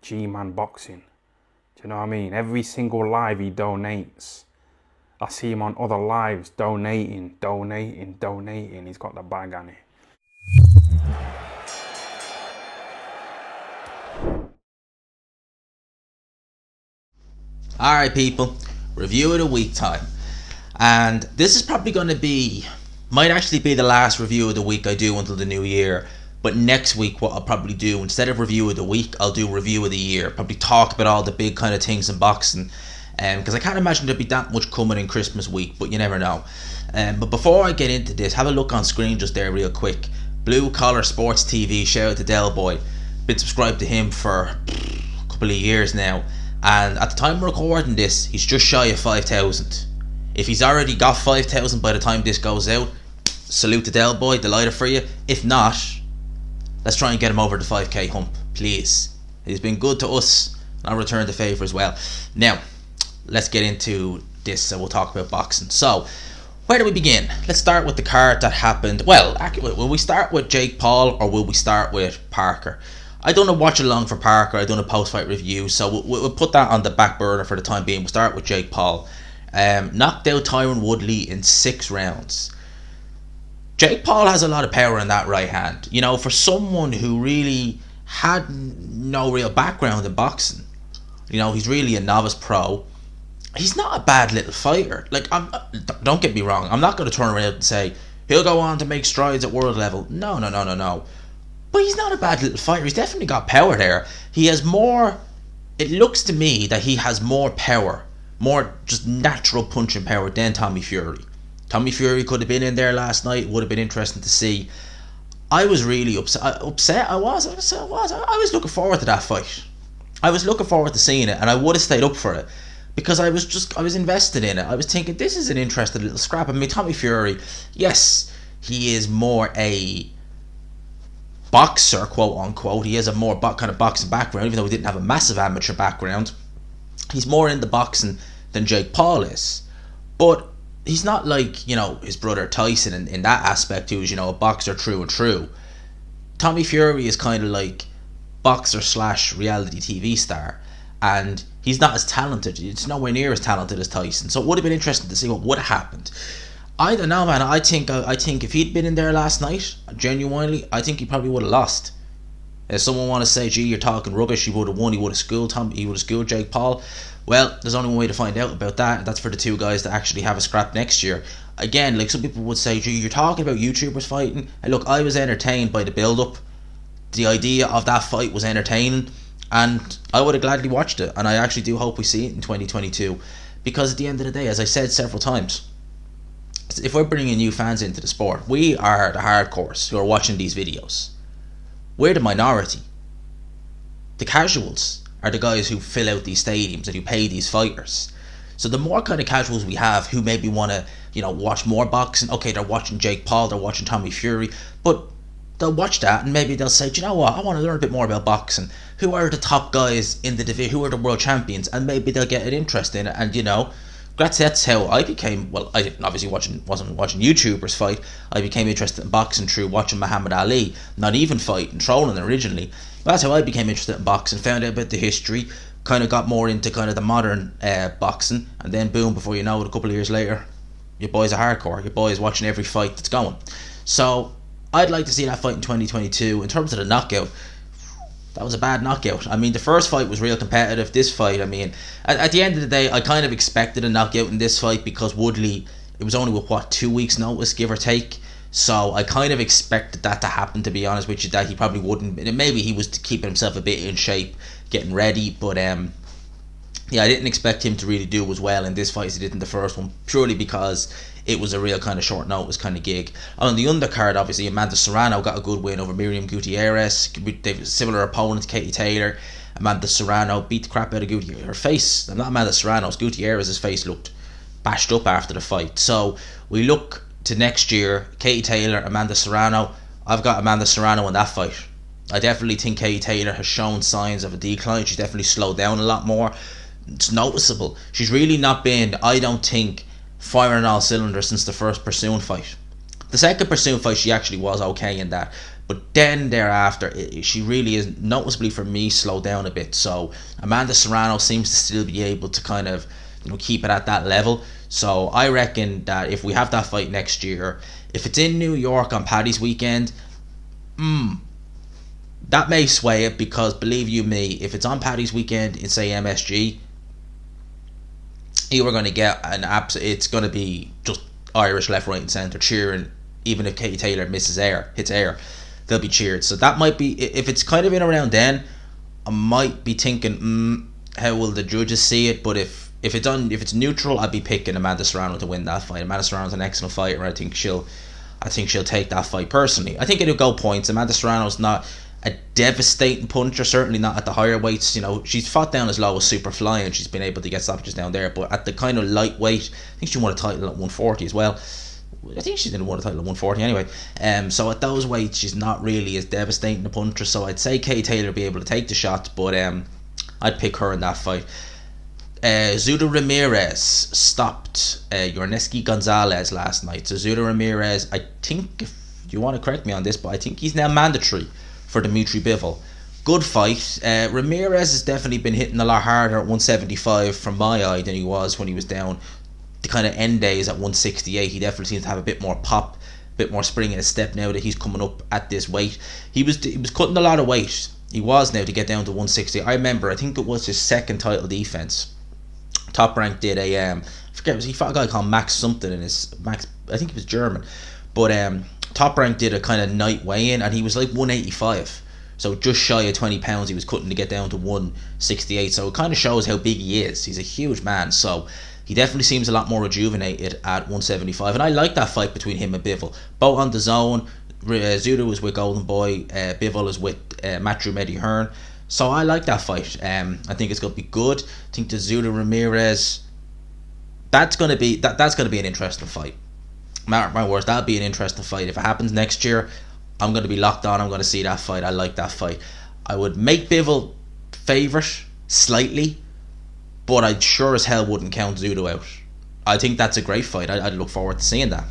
G-Man Boxing. Do you know what I mean? Every single live he donates. I see him on other lives donating. He's got the bag on it. Alright people, review of the week time. And this is probably going to might actually be the last review of the week I do until the new year. But next week what I'll probably do, instead of review of the week, I'll do review of the year. Probably talk about all the big kind of things in boxing. Because I can't imagine there'd be that much coming in Christmas week, but you never know. But before I get into this, have a look on screen just there real quick. Blue Collar Sports TV, shout out to Del Boy. Been subscribed to him for a couple of years now. And at the time of recording this, he's just shy of 5,000. If he's already got 5,000 by the time this goes out, salute to Del Boy, delighted for you. If not, let's try and get him over the 5k hump, please. He's been good to us, and I'll return the favour as well. Now, let's get into this and we'll talk about boxing. So, where do we begin? Let's start with the card that happened. Well, will we start with Jake Paul or will we start with Parker? I done a watch along for Parker, I done a post-fight review, so we'll put that on the back burner for the time being. We'll start with Jake Paul. Knocked out Tyron Woodley in 6 rounds. Jake Paul has a lot of power in that right hand. You know, for someone who really had no real background in boxing, you know, he's really a novice pro. He's not a bad little fighter. Like, don't get me wrong, I'm not going to turn around and say he'll go on to make strides at world level. No. But he's not a bad little fighter. He's definitely got power there. He has more. It looks to me that he has more power, more just natural punching power than Tommy Fury. Tommy Fury could have been in there last night. It would have been interesting to see. I was really upset. I was looking forward to that fight. I was looking forward to seeing it, and I would have stayed up for it because I was invested in it. I was thinking this is an interesting little scrap. I mean, Tommy Fury, yes, he is more a boxer, quote unquote. He has a more kind of boxing background, even though he didn't have a massive amateur background. He's more into boxing than Jake Paul is, but he's not like, you know, his brother Tyson in that aspect, who's, you know, a boxer true and true. Tommy Fury is kind of like boxer / reality TV star, and he's not as talented. It's nowhere near as talented as Tyson. So it would have been interesting to see what would have happened. I don't know, man. I think if he'd been in there last night, genuinely, I think he probably would have lost. If someone want to say, gee, you're talking rubbish, he would have won, he would have schooled Jake Paul. Well, there's only one way to find out about that. That's for the two guys that actually have a scrap next year. Again, like some people would say, gee, you're talking about YouTubers fighting. And look, I was entertained by the build-up. The idea of that fight was entertaining, and I would have gladly watched it. And I actually do hope we see it in 2022, because at the end of the day, as I said several times, if we're bringing new fans into the sport, we are the hardcores who are watching these videos. We're the minority. The casuals are the guys who fill out these stadiums and who pay these fighters. So the more kind of casuals we have who maybe want to, you know, watch more boxing, okay, they're watching Jake Paul, they're watching Tommy Fury, but they'll watch that and maybe they'll say, do you know what, I want to learn a bit more about boxing. Who are the top guys in the division? Who are the world champions? And maybe they'll get an interest in it. And, you know, that's how I became, well, I didn't obviously wasn't watching YouTubers fight. I became interested in boxing through watching Muhammad Ali, not even fighting, trolling originally. But that's how I became interested in boxing, found out about the history, kind of got more into kind of the modern boxing, and then boom, before you know it, a couple of years later, your boy's a hardcore, your boy's watching every fight that's going. So I'd like to see that fight in 2022. In terms of the knockout, that was a bad knockout. I mean, the first fight was real competitive. This fight, I mean, at the end of the day, I kind of expected a knockout in this fight because Woodley, it was only with 2 weeks notice, give or take. So I kind of expected that to happen, to be honest with you, that he probably wouldn't. Maybe he was keeping himself a bit in shape, getting ready, but yeah, I didn't expect him to really do as well in this fight as he did in the first one, purely because it was a real kind of short notice kind of gig. On the undercard, obviously, Amanda Serrano got a good win over Miriam Gutierrez. They have a similar opponent, Katie Taylor. Amanda Serrano beat the crap out of Gutierrez. Her face, not Amanda Serrano's, Gutierrez's face looked bashed up after the fight. So we look to next year, Katie Taylor, Amanda Serrano. I've got Amanda Serrano in that fight. I definitely think Katie Taylor has shown signs of a decline. She's definitely slowed down a lot more. It's noticeable. She's really not been, I don't think, firing on all cylinders since the first Pursuit fight. The second Pursuit fight, she actually was okay in that. But then thereafter, she really is noticeably for me slowed down a bit. So Amanda Serrano seems to still be able to kind of, keep it at that level. So I reckon that if we have that fight next year, if it's in New York on Paddy's weekend, that may sway it, because believe you me, if it's on Paddy's weekend in, say, MSG, you are going to get it's going to be just Irish left, right and centre cheering. Even if Katie Taylor hits air, they'll be cheered. So that might be, if it's kind of in around then, I might be thinking, how will the judges see it? But if it's neutral, I'd be picking Amanda Serrano to win that fight. Amanda Serrano's an excellent fighter. I think she'll take that fight personally. I think it'll go points. Amanda Serrano's not a devastating puncher, certainly not at the higher weights. She's fought down as low as Superfly, and she's been able to get stoppages down there. But at the kind of lightweight, I think she won a title at 140 as well. I think she didn't win a title at 140 anyway. So at those weights, she's not really as devastating a puncher. So I'd say Kay Taylor will be able to take the shot, but I'd pick her in that fight. Zuda Ramirez stopped Yourdenis Gonzalez last night. So Zuda Ramirez, I think, if you want to correct me on this, but I think he's now mandatory for Dimitri Bivol. Good fight. Ramirez has definitely been hitting a lot harder at 175 from my eye than he was when he was down the kind of end days at 168. He definitely seems to have a bit more pop, a bit more spring in his step now that he's coming up at this weight. He was cutting a lot of weight. He was now to get down to 160. I remember, I think it was his second title defense. Top Rank did a I forget, he fought a guy called Max something in his Max. I think he was German, but Top Rank did a kind of night weigh-in, and he was like 185. So just shy of 20 pounds he was cutting to get down to 168. So it kind of shows how big he is. He's a huge man. So he definitely seems a lot more rejuvenated at 175. And I like that fight between him and Bivol. Both on the zone. Zuda was with Golden Boy. Bivol is with Matthew Medihearn. So I like that fight. I think it's going to be good. I think the Zuda Ramirez, that's going to be an interesting fight. Mark my words, that'll be an interesting fight. If it happens next year, I'm going to be locked on. I'm going to see that fight. I like that fight. I would make Bivol favourite slightly, but I sure as hell wouldn't count Zudo out. I think that's a great fight. I'd look forward to seeing that.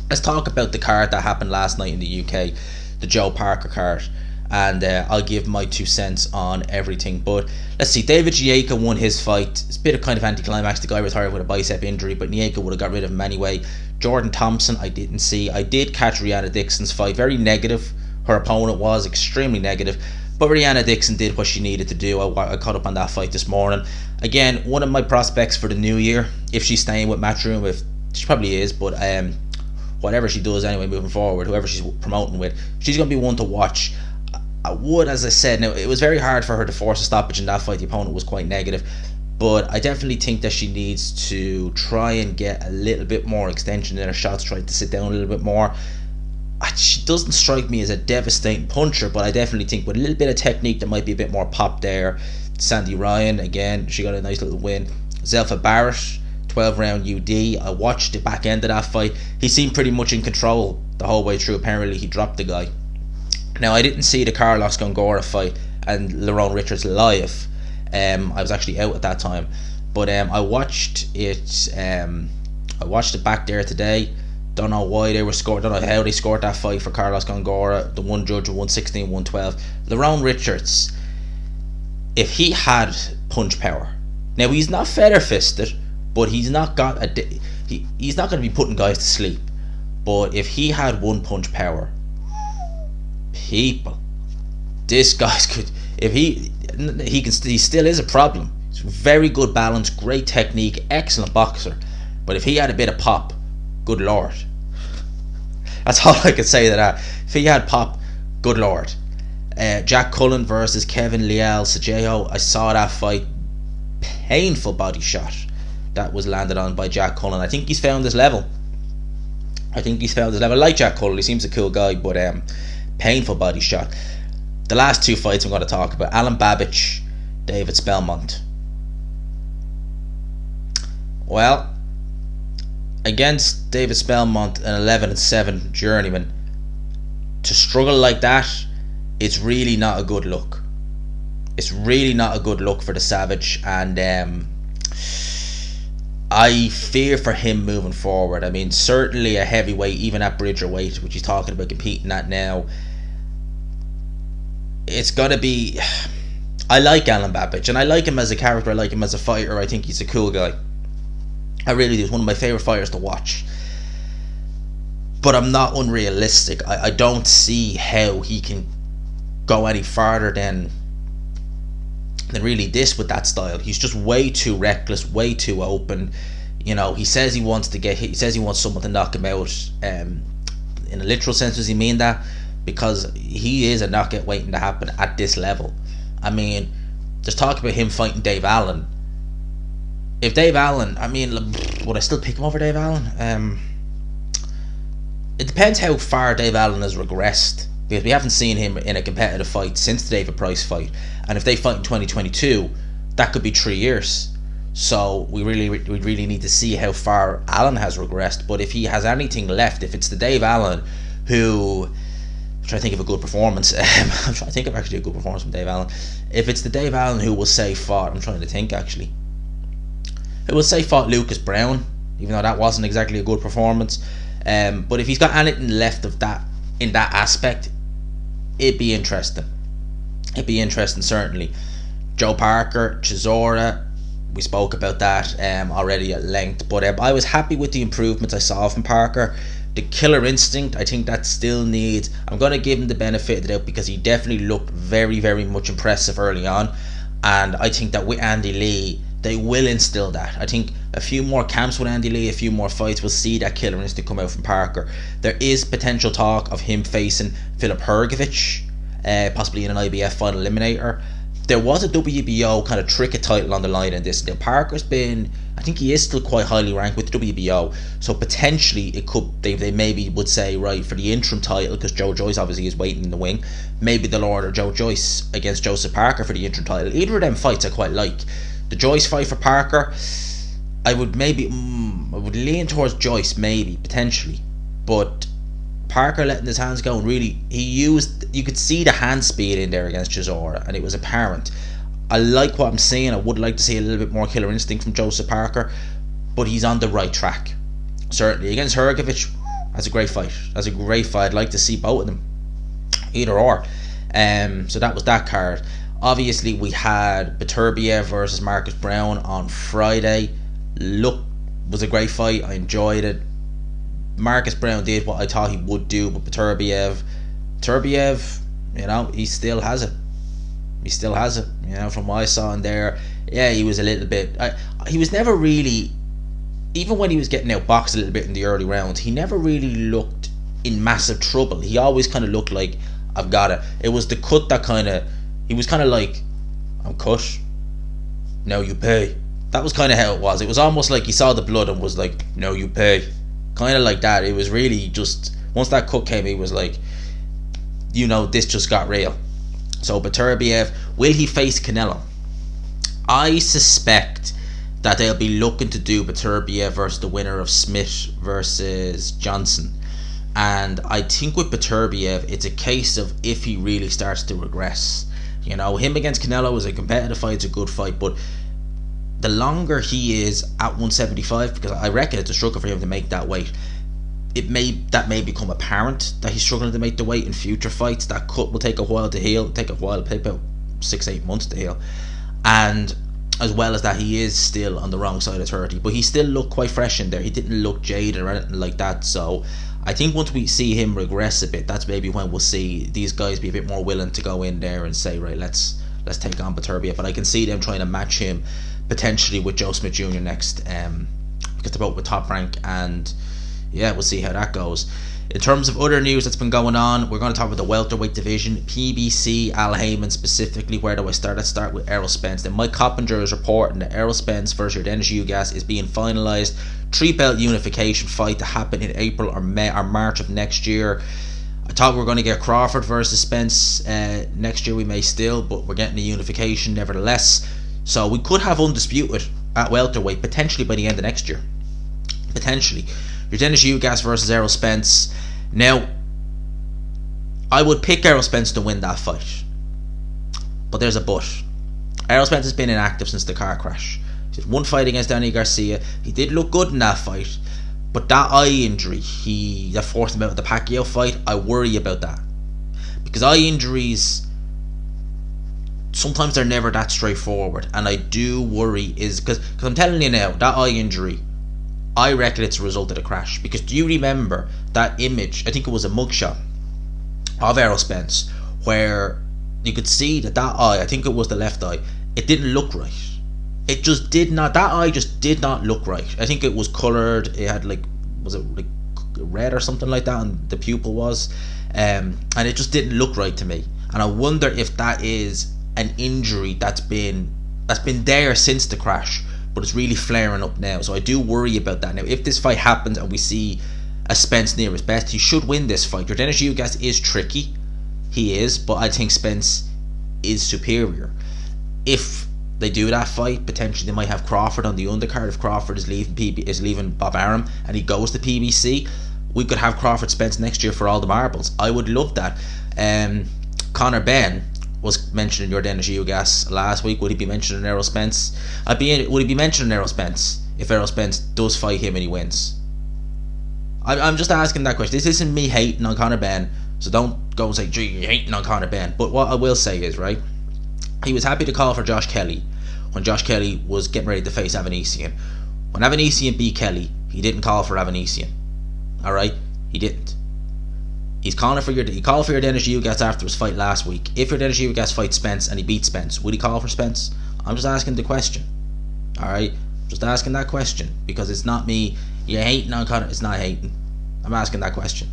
Let's talk about the card that happened last night in the UK, the Joe Parker card, and I'll give my 2 cents on everything. But let's see, David Nyeka won his fight. It's a bit of kind of anticlimax. The guy retired with a bicep injury, but Nyeka would have got rid of him anyway. Jordan Thompson, I didn't see. I did catch Rihanna Dixon's fight. Very negative. Her opponent was extremely negative. But Rihanna Dixon did what she needed to do. I caught up on that fight this morning. Again, one of my prospects for the new year, if she's staying with Matchroom, if she probably is, but whatever she does anyway moving forward, whoever she's promoting with, she's going to be one to watch. I would, as I said, now it was very hard for her to force a stoppage in that fight. The opponent was quite negative. But I definitely think that she needs to try and get a little bit more extension in her shots, try to sit down a little bit more. She doesn't strike me as a devastating puncher, but I definitely think with a little bit of technique there might be a bit more pop there. Sandy Ryan, again, she got a nice little win. Zelfa Barrett, 12 round UD. I watched the back end of that fight. He seemed pretty much in control the whole way through. Apparently he dropped the guy. Now I didn't see the Carlos Gongora fight and Lerone Richards live. I was actually out at that time, but I watched it. I watched it back there today. Don't know why they were scored. Don't know how they scored that fight for Carlos Gongora. The one judge of 116, 112. Lerone Richards, if he had punch power, now he's not feather fisted, but he's not got he's not going to be putting guys to sleep. But if he had one punch power, people, this guy's could. If he still is a problem. He's very good balance, great technique, excellent boxer. But if he had a bit of pop, good lord. That's all I could say to that. If he had pop, good lord. Jack Cullen versus Kevin Leal Sejeho. I saw that fight. Painful body shot that was landed on by Jack Cullen. I think he's found his level. I like Jack Cullen. He seems a cool guy, but painful body shot. The last 2 fights I'm going to talk about. Alan Babich, David Spellmont. Well, against David Spellmont, an 11-7 journeyman, to struggle like that, it's really not a good look. It's really not a good look for the Savage, and I fear for him moving forward. I mean, certainly a heavyweight, even at Bridger weight, which he's talking about competing at now, it's going to be... I like Alan Babbage, and I like him as a character, I like him as a fighter, I think he's a cool guy. I really do. He's one of my favourite fighters to watch. But I'm not unrealistic. I don't see how he can go any farther than really this with that style. He's just way too reckless, way too open. You know, he says he wants to get hit. He says he wants someone to knock him out. In a literal sense, does he mean that? Because he is a knockout waiting to happen at this level. I mean, there's talk about him fighting Dave Allen. If Dave Allen, I mean, would I still pick him over Dave Allen? It depends how far Dave Allen has regressed, because we haven't seen him in a competitive fight since the David Price fight, and if they fight in 2022, that could be 3 years. So we really need to see how far Allen has regressed. But if he has anything left, if it's the Dave Allen who, I'm trying to think of a good performance. I'm trying to think of actually a good performance from Dave Allen. If it's the Dave Allen who will say fought, I'm trying to think actually. Who will say fought Lucas Brown, even though that wasn't exactly a good performance. But if he's got anything left of that in that aspect, it'd be interesting. It'd be interesting, certainly. Joe Parker, Chisora, we spoke about that already at length. But I was happy with the improvements I saw from Parker. The killer instinct, I think that still needs... I'm going to give him the benefit of the doubt because he definitely looked very, very much impressive early on. And I think that with Andy Lee, they will instill that. I think a few more camps with Andy Lee, a few more fights, will see that killer instinct come out from Parker. There is potential talk of him facing Filip Hrgovic, possibly in an IBF final eliminator. There was a WBO kind of tricky title on the line in this. Now Parker's been, I think he is still quite highly ranked with the WBO, so potentially it could, they maybe would say, right, for the interim title, because Joe Joyce obviously is waiting in the wing, maybe they'll order Joe Joyce against Joseph Parker for the interim title. Either of them fights I quite like. The Joyce fight for Parker, I would lean towards Joyce, maybe, potentially. But Parker letting his hands go, and really, you could see the hand speed in there against Chisora, and it was apparent. I like what I'm seeing. I would like to see a little bit more killer instinct from Joseph Parker, but he's on the right track. Certainly. Against Hrgovic, that's a great fight. I'd like to see both of them. Either or. So that was that card. Obviously, we had Beterbiev versus Marcus Brown on Friday. Look, was a great fight. I enjoyed it. Marcus Brown did what I thought he would do, but Beterbiev, you know, he still has it. You know, from what I saw in there, yeah, he was a little bit... he was never really... Even when he was getting outboxed a little bit in the early rounds, he never really looked in massive trouble. He always kind of looked like, I've got it. It was the cut that kind of... He was kind of like, I'm cut, now you pay. That was kind of how it was. It was almost like he saw the blood and was like, now you pay. Kind of like that. It was really just, once that cut came, he was like, you know, this just got real. So Beterbiev, will he face Canelo? I suspect that they'll be looking to do Beterbiev versus the winner of Smith versus Johnson. And I think with Beterbiev, it's a case of if he really starts to regress. You know, him against Canelo is a competitive fight, it's a good fight, but the longer he is at 175, because I reckon it's a struggle for him to make that weight, that may become apparent that he's struggling to make the weight in future fights. That cut will take a while to heal, take about 6-8 months to heal. And as well as that, he is still on the wrong side of 30, but he still looked quite fresh in there. He didn't look jaded or anything like that. So I think once we see him regress a bit, that's maybe when we'll see these guys be a bit more willing to go in there and say, right, let's take on Beterbiev. But I can see them trying to match him potentially with Joe Smith Jr. next, because they're both with Top Rank, and yeah, we'll see how that goes. In terms of other news that's been going on, we're going to talk about the welterweight division, PBC, Al Heyman specifically. Where do I start? Let's start with Errol Spence. Then Mike Coppinger is reporting that Errol Spence versus Yourdenis Ugas is being finalised. 3-belt unification fight to happen in April or May or March of next year. I thought we were going to get Crawford versus Spence next year. We may still, but we're getting a unification nevertheless. So we could have undisputed at welterweight potentially by the end of next year. Potentially. Yourdenis Ugas versus Errol Spence. Now, I would pick Errol Spence to win that fight. But there's a but. Errol Spence has been inactive since the car crash. He had one fight against Danny Garcia. He did look good in that fight. But that eye injury, that forced him out of the Pacquiao fight, I worry about that. Because eye injuries sometimes they're never that straightforward, and I do worry is because I'm telling you now, that eye injury, I reckon it's a result of the crash. Because do you remember that image? I think it was a mugshot of Errol Spence where you could see that eye, I think it was the left eye, it didn't look right. It just did not. That eye just did not look right. I think it was coloured. It had was it red or something like that, and the pupil was, and it just didn't look right to me. And I wonder if that is an injury that's been there since the crash, but it's really flaring up now. So I do worry about that. Now, if this fight happens and we see a Spence near his best, he should win this fight. Yourdenis Ugas is tricky, he is, but I think Spence is superior. If they do that fight, potentially they might have Crawford on the undercard. If Crawford is leaving Bob Arum and he goes to PBC, we could have Crawford Spence next year for all the marbles. I would love that. Conor Benn was mentioning Yourdenis Ugas last week. Would he be mentioning Errol Spence? Would he be mentioning Errol Spence if Errol Spence does fight him and he wins? I'm just asking that question. This isn't me hating on Conor Benn, so don't go and say, gee, you're hating on Conor Benn. But what I will say is, right, he was happy to call for Josh Kelly when Josh Kelly was getting ready to face Avanesian. When Avanesian beat Kelly, he didn't call for Avanesian. Alright? He didn't. He called for Yourdenis Ugas after his fight last week. If Yourdenis Ugas fights Spence and he beats Spence, would he call for Spence? I'm just asking the question. Alright? Just asking that question. Because it's not me, you're hating on Conor. It's not hating. I'm asking that question.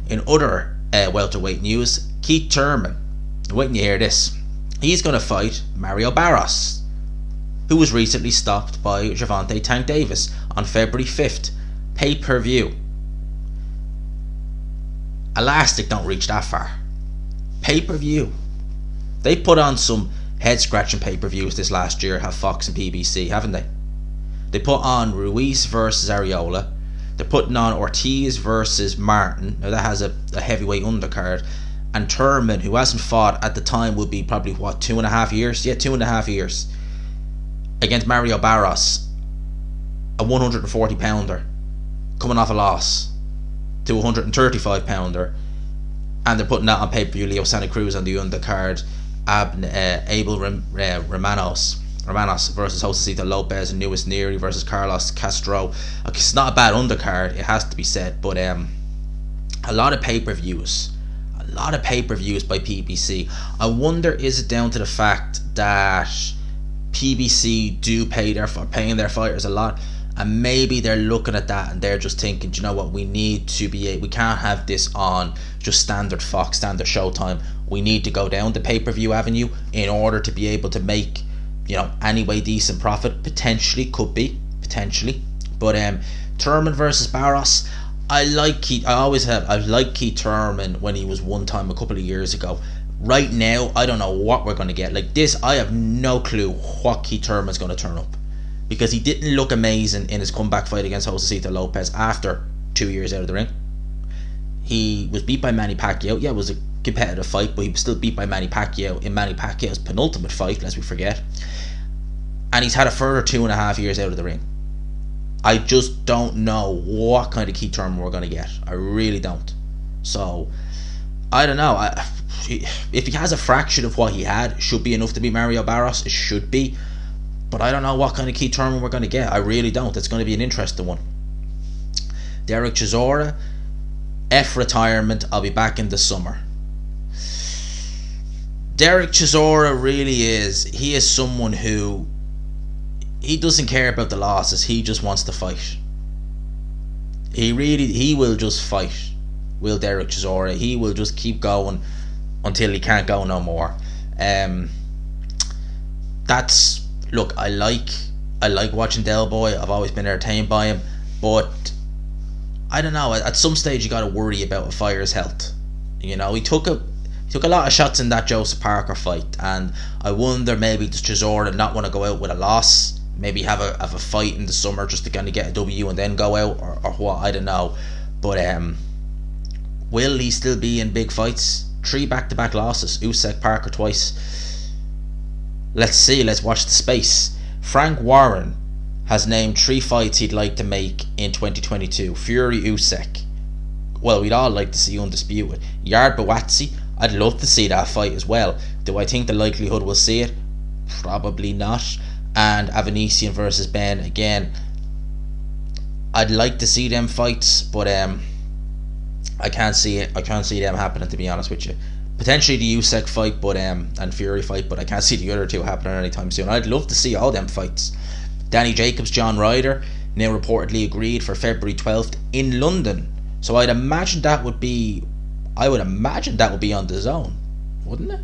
In other welterweight news, Keith Thurman, waiting to hear this, he's going to fight Mario Barros, who was recently stopped by Gervonta Tank Davis on February 5th. Pay-per-view. Elastic don't reach that far. Pay-per-view. They put on some head-scratching pay-per-views this last year, have Fox and PBC, haven't they? They put on Ruiz versus Areola. They're putting on Ortiz versus Martin. Now that has a heavyweight undercard. And Thurman, who hasn't fought at the time, would be probably, 2.5 years? Yeah, 2.5 years. Against Mario Barros, a 140 pounder, coming off a loss to a 135 pounder. And they're putting that on pay-per-view. Leo Santa Cruz on the undercard. Abel Romanos versus Josecito Lopez, and Nuis Nery versus Carlos Castro. Okay, it's not a bad undercard, it has to be said, but a lot of pay-per-views by PBC. I wonder, is it down to the fact that PBC do paying their fighters a lot, and maybe they're looking at that and they're just thinking, do you know what, we can't have this on just standard Fox, standard Showtime. We need to go down the pay-per-view avenue in order to be able to make, anyway decent profit. Potentially. But Thurman versus Barros, I like Keith Thurman when he was one time a couple of years ago. Right now, I don't know what we're going to get. Like this, I have no clue what Keith Thurman's going to turn up. Because he didn't look amazing in his comeback fight against Josecito Lopez after 2 years out of the ring. He was beat by Manny Pacquiao. Yeah, it was a competitive fight, but he was still beat by Manny Pacquiao in Manny Pacquiao's penultimate fight, lest we forget. And he's had a further 2.5 years out of the ring. I just don't know what kind of Keith Thurman we're going to get. I really don't. So, I don't know. If he has a fraction of what he had, it should be enough to beat Mario Barros. It should be. But I don't know what kind of Keith Thurman we're going to get. I really don't. It's going to be an interesting one. Derek Chisora, F retirement. I'll be back in the summer. Derek Chisora really is. He is someone who, he doesn't care about the losses. He just wants to fight. He will just fight. Will Derek Chisora? He will just keep going until he can't go no more. Look, I like watching Del Boy. I've always been entertained by him, but I don't know. At some stage, you got to worry about a fighter's health. He took a lot of shots in that Joseph Parker fight, and I wonder, maybe does Chisora not want to go out with a loss? Maybe have a fight in the summer just to kind of get a W and then go out, or what? I don't know. But will he still be in big fights? 3 back-to-back losses. Usyk, Parker twice. Let's see. Let's watch the space. Frank Warren has named 3 fights he'd like to make in 2022. Fury, Usyk. Well, we'd all like to see undisputed. Yard Bawatsi, I'd love to see that fight as well. Do I think the likelihood we'll see it? Probably not. And Avanesian versus Ben, again, I'd like to see them fights, but I can't see it. I can't see them happening, to be honest with you. Potentially the Usyk fight, but and Fury fight, but I can't see the other two happening anytime soon. I'd love to see all them fights. Danny Jacobs, John Ryder, now reportedly agreed for February 12th in London. So I'd imagine that would be, I would imagine that would be on DAZN, wouldn't it?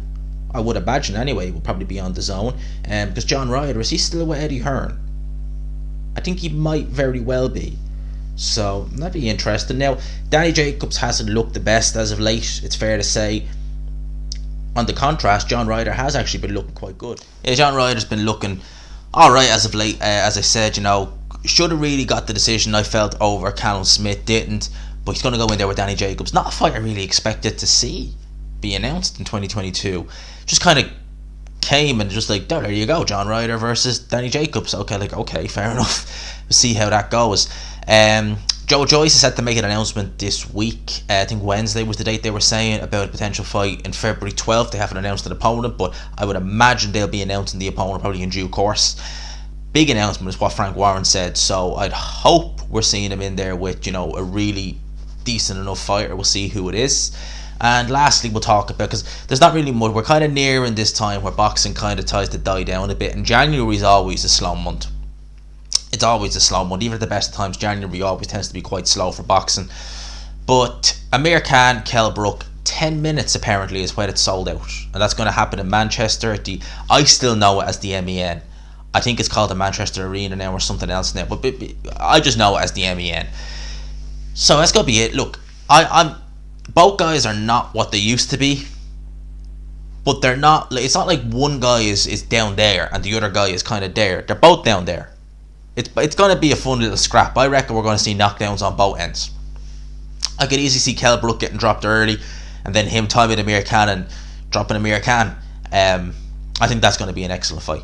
I would imagine anyway. It would probably be on DAZN, because John Ryder, is he still with Eddie Hearn? I think he might very well be. So that'd be interesting. Now, Danny Jacobs hasn't looked the best as of late, it's fair to say. On the contrast, John Ryder has actually been looking quite good. Yeah, John Ryder's been looking alright as of late. As I said, should have really got the decision, I felt, over Callum Smith. Didn't, but he's going to go in there with Danny Jacobs. Not a fight I really expected to see be announced in 2022. Just kind of came and just like, there you go, John Ryder versus Danny Jacobs. Okay, fair enough. We'll see how that goes. Joe Joyce is set to make an announcement this week. I think Wednesday was the date they were saying about a potential fight in February 12th. They haven't announced an opponent, but I would imagine they'll be announcing the opponent probably in due course. Big announcement is what Frank Warren said, so I'd hope we're seeing him in there with, a really decent enough fighter. We'll see who it is. And lastly, we'll talk about, because there's not really much, we're kind of nearing this time where boxing kind of tries to die down a bit, and January is always a slow month. It's always a slow month. Even at the best of times, January always tends to be quite slow for boxing. But Amir Khan, Kell Brook, 10 minutes apparently is when it's sold out. And that's going to happen in Manchester at I still know it as the MEN. I think it's called the Manchester Arena now or something else now. But I just know it as the MEN. So that's going to be it. Look, I'm both guys are not what they used to be. But they're not, it's not like one guy is down there and the other guy is kind of there. They're both down there. It's going to be a fun little scrap. I reckon we're going to see knockdowns on both ends. I could easily see Kell Brook getting dropped early and then him timing Amir Khan and dropping Amir Khan. I think that's going to be an excellent fight.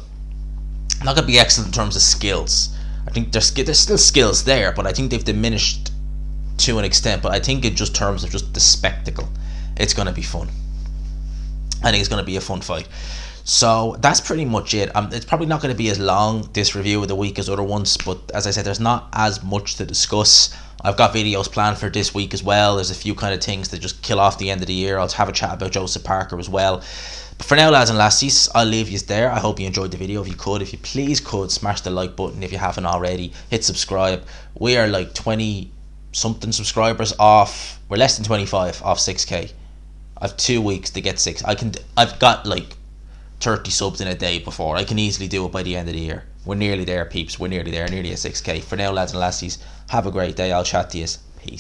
Not going to be excellent in terms of skills. I think there's still skills there, but I think they've diminished to an extent. But I think in just terms of just the spectacle, it's going to be fun. I think it's going to be a fun fight. So that's pretty much it. It's probably not going to be as long, this review of the week, as other ones, but as I said, there's not as much to discuss. I've got videos planned for this week as well. There's a few kind of things that just kill off the end of the year. I'll have a chat about Joseph Parker as well. But for now, lads and lassies, I'll leave you there. I hope you enjoyed the video. If you please could smash the like button if you haven't already. Hit subscribe. We are like 20 something subscribers off. We're less than 25 off 6k. I've 2 weeks to get 6. I've got like 30 subs in a day before. I can easily do it by the end of the year. We're nearly there, peeps. We're nearly there, nearly at 6k. For now, lads and lassies, have a great day. I'll chat to you. Peace.